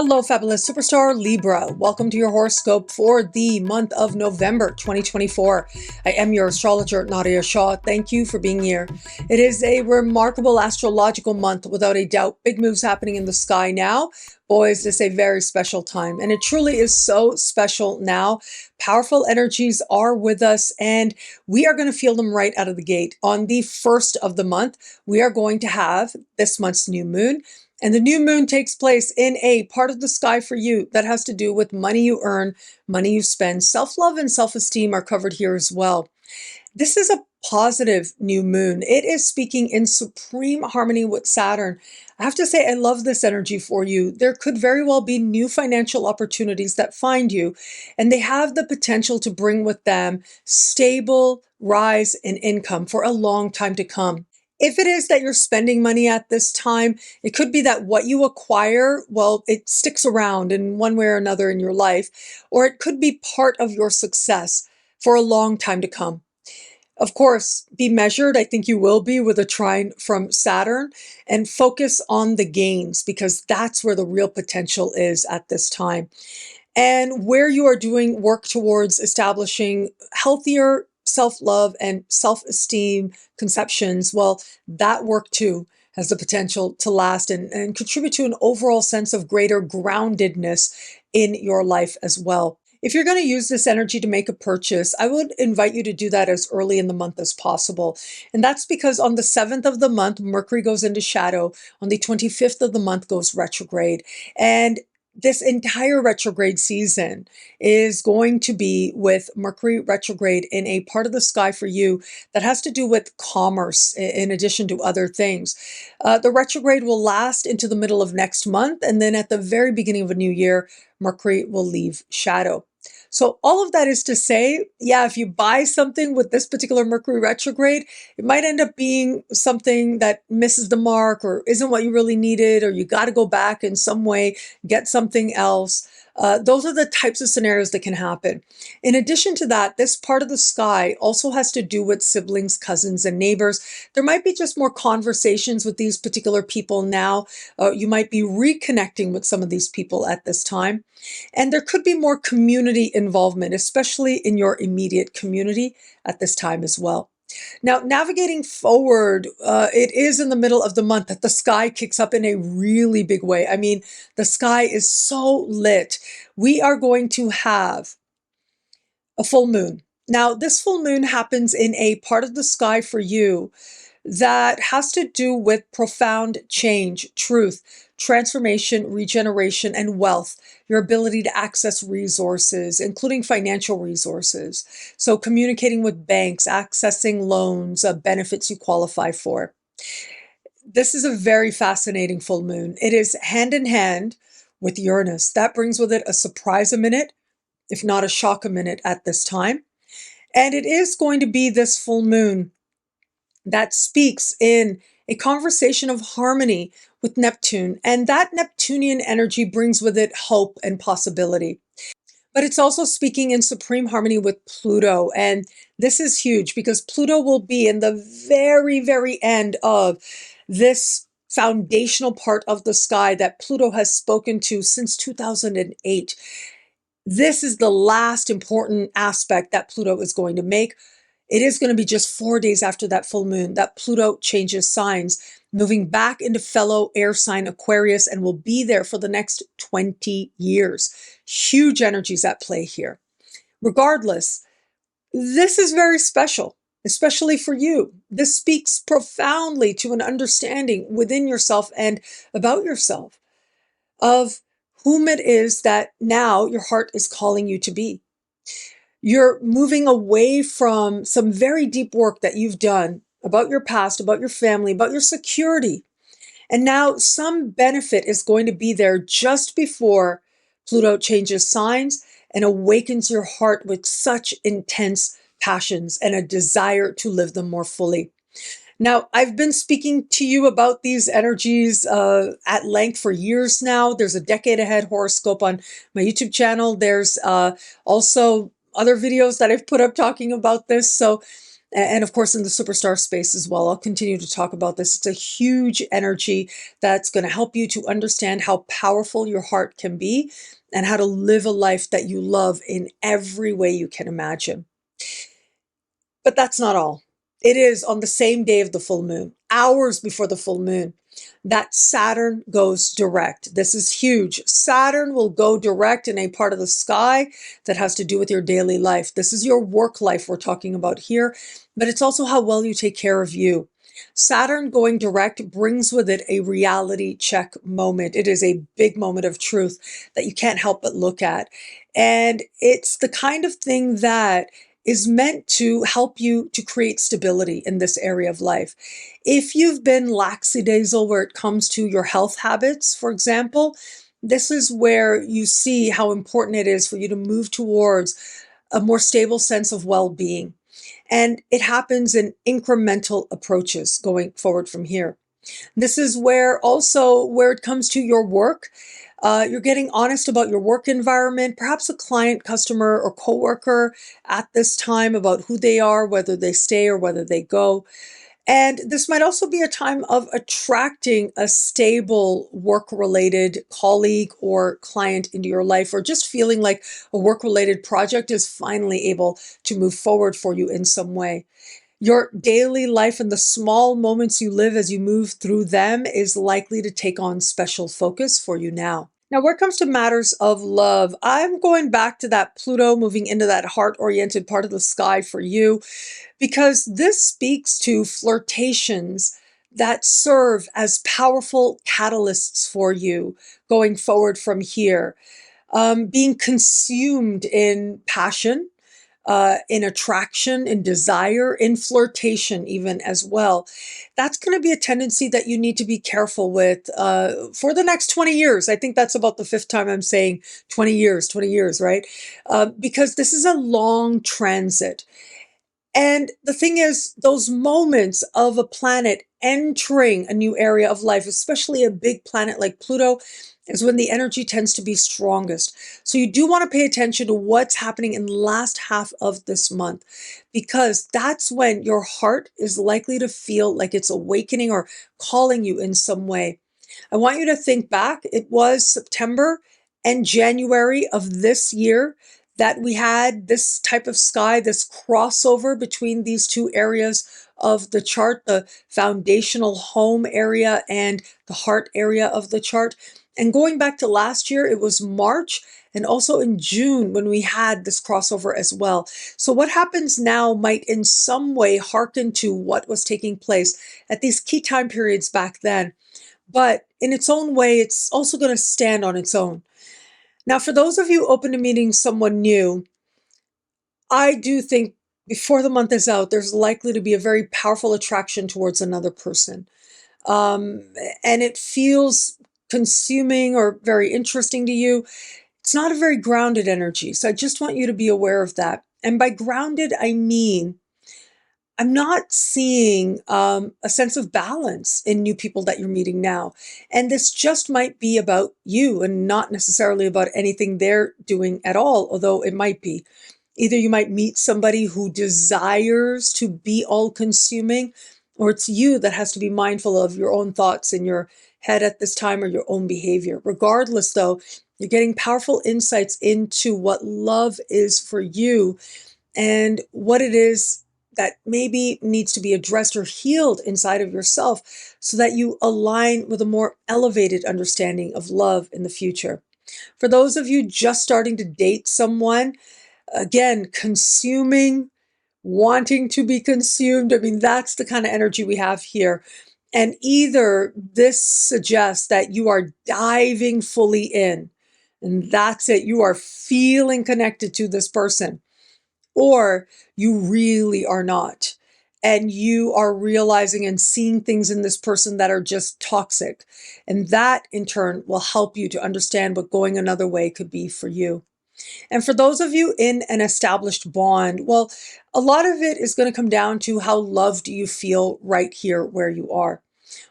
Hello, fabulous superstar Libra. Welcome to your horoscope for the month of November 2024. I am your astrologer, Nadiya Shah. Thank you for being here. It is a remarkable astrological month, without a doubt. Big moves happening in the sky now. Boy, is this a very special time. And it truly is so special now. Powerful energies are with us, and we are going to feel them right out of the gate. On the first of the month, we are going to have this month's new moon. And the new moon takes place in a part of the sky for you that has to do with money you earn, money you spend. Self-love and self-esteem are covered here as well. This is a positive new moon. It is speaking in supreme harmony with Saturn. I have to say, I love this energy for you. There could very well be new financial opportunities that find you, and they have the potential to bring with them stable rise in income for a long time to come. If it is that you're spending money at this time, it could be that what you acquire, well, it sticks around in one way or another in your life, or it could be part of your success for a long time to come. Of course, be measured. I think you will be with a trine from Saturn, and focus on the gains, because that's where the real potential is at this time. And where you are doing work towards establishing healthier self-love and self-esteem conceptions, well, that work too has the potential to last and contribute to an overall sense of greater groundedness in your life as well. If you're going to use this energy to make a purchase, I would invite you to do that as early in the month as possible. And that's because on the 7th of the month, Mercury goes into shadow. On the 25th of the month goes retrograde. And this entire retrograde season is going to be with Mercury retrograde in a part of the sky for you that has to do with commerce, in addition to other things. The retrograde will last into the middle of next month, and then at the very beginning of a new year, Mercury will leave shadow. So all of that is to say, yeah, if you buy something with this particular Mercury retrograde, it might end up being something that misses the mark or isn't what you really needed, or you got to go back in some way, get something else. Those are the types of scenarios that can happen. In addition to that, this part of the sky also has to do with siblings, cousins, and neighbors. There might be just more conversations with these particular people now. You might be reconnecting with some of these people at this time. And there could be more community involvement, especially in your immediate community at this time as well. Now, navigating forward, it is in the middle of the month that the sky kicks up in a really big way. I mean, the sky is so lit. We are going to have a full moon. Now, this full moon happens in a part of the sky for you that has to do with profound change, truth, transformation, regeneration, and wealth, your ability to access resources, including financial resources. So communicating with banks, accessing loans, benefits you qualify for. This is a very fascinating full moon. It is hand in hand with Uranus. That brings with it a surprise a minute, if not a shock a minute at this time. And it is going to be this full moon that speaks in a conversation of harmony with Neptune. And that Neptunian energy brings with it hope and possibility. But it's also speaking in supreme harmony with Pluto. And this is huge because Pluto will be in the very, very end of this foundational part of the sky that Pluto has spoken to since 2008. This is the last important aspect that Pluto is going to make. It is going to be just 4 days after that full moon that Pluto changes signs, moving back into fellow air sign Aquarius, and will be there for the next 20 years. Huge energies at play here. Regardless, this is very special, especially for you. This speaks profoundly to an understanding within yourself and about yourself of whom it is that now your heart is calling you to be. You're moving away from some very deep work that you've done about your past, about your family, about your security. And now some benefit is going to be there just before Pluto changes signs and awakens your heart with such intense passions and a desire to live them more fully. Now, I've been speaking to you about these energies at length for years now. There's a decade ahead horoscope on my YouTube channel. There's also other videos that I've put up talking about this. So And of course, in the superstar space as well. I'll continue to talk about this. It's a huge energy that's going to help you to understand how powerful your heart can be and how to live a life that you love in every way you can imagine. But that's not all. It is on the same day of the full moon, hours before the full moon, that Saturn goes direct. This is huge. Saturn will go direct in a part of the sky that has to do with your daily life. This is your work life we're talking about here, but it's also how well you take care of you. Saturn going direct brings with it a reality check moment. It is a big moment of truth that you can't help but look at. And it's the kind of thing that is meant to help you to create stability in this area of life. If you've been lackadaisical where it comes to your health habits, for example, this is where you see how important it is for you to move towards a more stable sense of well-being. And it happens in incremental approaches going forward from here. This is where also where it comes to your work, you're getting honest about your work environment, perhaps a client, customer, or coworker at this time about who they are, whether they stay or whether they go. And this might also be a time of attracting a stable work-related colleague or client into your life, or just feeling like a work-related project is finally able to move forward for you in some way. Your daily life and the small moments you live as you move through them is likely to take on special focus for you now. Now, where it comes to matters of love, I'm going back to that Pluto moving into that heart-oriented part of the sky for you, because this speaks to flirtations that serve as powerful catalysts for you going forward from here. Being consumed in passion, in attraction, in desire, in flirtation, even as well. That's going to be a tendency that you need to be careful with for the next 20 years. I think that's about the fifth time I'm saying 20 years, right? Because this is a long transit. And the thing is, those moments of a planet entering a new area of life, especially a big planet like Pluto, is when the energy tends to be strongest. So you do want to pay attention to what's happening in the last half of this month, because that's when your heart is likely to feel like it's awakening or calling you in some way. I want you to think back. It was September and January of this year that we had this type of sky, this crossover between these two areas of the chart, the foundational home area and the heart area of the chart. And going back to last year, it was March and also in June when we had this crossover as well. So what happens now might in some way hearken to what was taking place at these key time periods back then. But in its own way, it's also going to stand on its own. Now, for those of you open to meeting someone new, I do think before the month is out, there's likely to be a very powerful attraction towards another person. Um, and it feels consuming or very interesting to you. It's not a very grounded energy. So I just want you to be aware of that. And by grounded, I mean, I'm not seeing a sense of balance in new people that you're meeting now. And this just might be about you and not necessarily about anything they're doing at all, although it might be. Either you might meet somebody who desires to be all consuming, or it's you that has to be mindful of your own thoughts in your head at this time or your own behavior. Regardless, though, you're getting powerful insights into what love is for you and what it is that maybe needs to be addressed or healed inside of yourself so that you align with a more elevated understanding of love in the future. For those of you just starting to date someone, again, consuming, wanting to be consumed, I mean, that's the kind of energy we have here. And either this suggests that you are diving fully in, and that's it, you are feeling connected to this person, or you really are not. And you are realizing and seeing things in this person that are just toxic. And that in turn will help you to understand what going another way could be for you. And for those of you in an established bond, well, a lot of it is going to come down to how loved you feel right here where you are.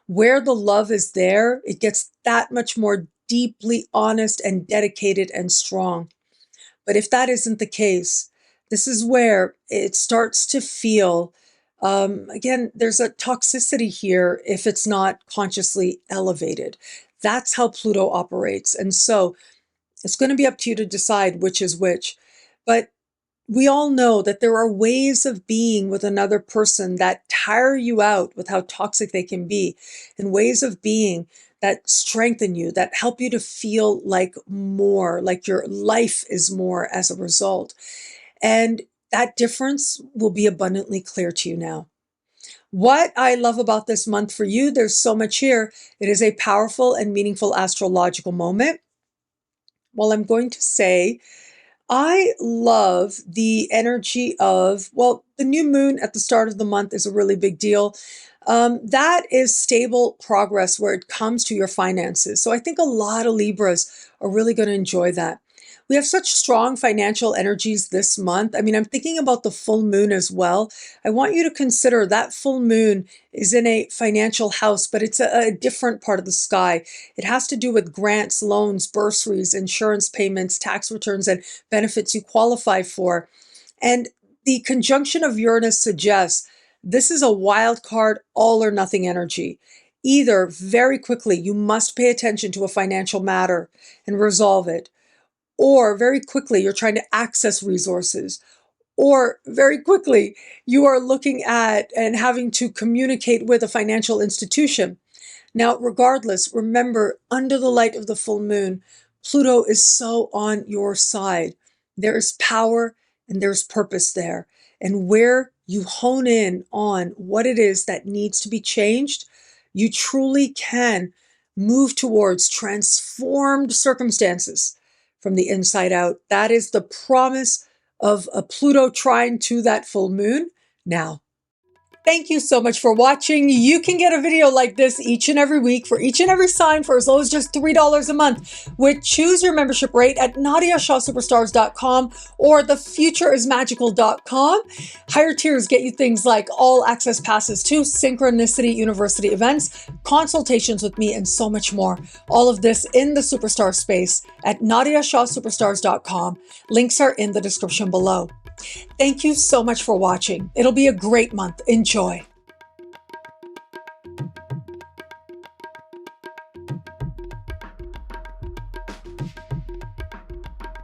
Where the love is there, it gets that much more deeply honest and dedicated and strong. But if that isn't the case, this is where it starts to feel Again, there's a toxicity here if it's not consciously elevated. That's how Pluto operates. And so it's going to be up to you to decide which is which. But we all know that there are ways of being with another person that tire you out with how toxic they can be, and ways of being that strengthen you, that help you to feel like more, like your life is more as a result. And that difference will be abundantly clear to you now. What I love about this month for you, there's so much here. It is a powerful and meaningful astrological moment. Well, I'm going to say, I love the energy of, well, the new moon at the start of the month is a really big deal. That is stable progress where it comes to your finances. So I think a lot of Libras are really going to enjoy that. We have such strong financial energies this month. I mean, I'm thinking about the full moon as well. I want you to consider that full moon is in a financial house, but it's a different part of the sky. It has to do with grants, loans, bursaries, insurance payments, tax returns, and benefits you qualify for. And the conjunction of Uranus suggests this is a wild card, all or nothing energy. Either very quickly, you must pay attention to a financial matter and resolve it, or very quickly, you're trying to access resources, or very quickly, you are looking at and having to communicate with a financial institution. Now, regardless, remember, under the light of the full moon, Pluto is so on your side. There is power and there's purpose there. And where you hone in on what it is that needs to be changed, you truly can move towards transformed circumstances from the inside out. That is the promise of a Pluto trine to that full moon now. Thank you so much for watching. You can get a video like this each and every week for each and every sign for as low as just $3 a month, with choose your membership rate at NadiyaShahSuperstars.com or thefutureismagical.com. Higher tiers get you things like all access passes to Synchronicity University events, consultations with me, and so much more. All of this in the Superstar space at NadiyaShahSuperstars.com. Links are in the description below. Thank you so much for watching. It'll be a great month. Enjoy.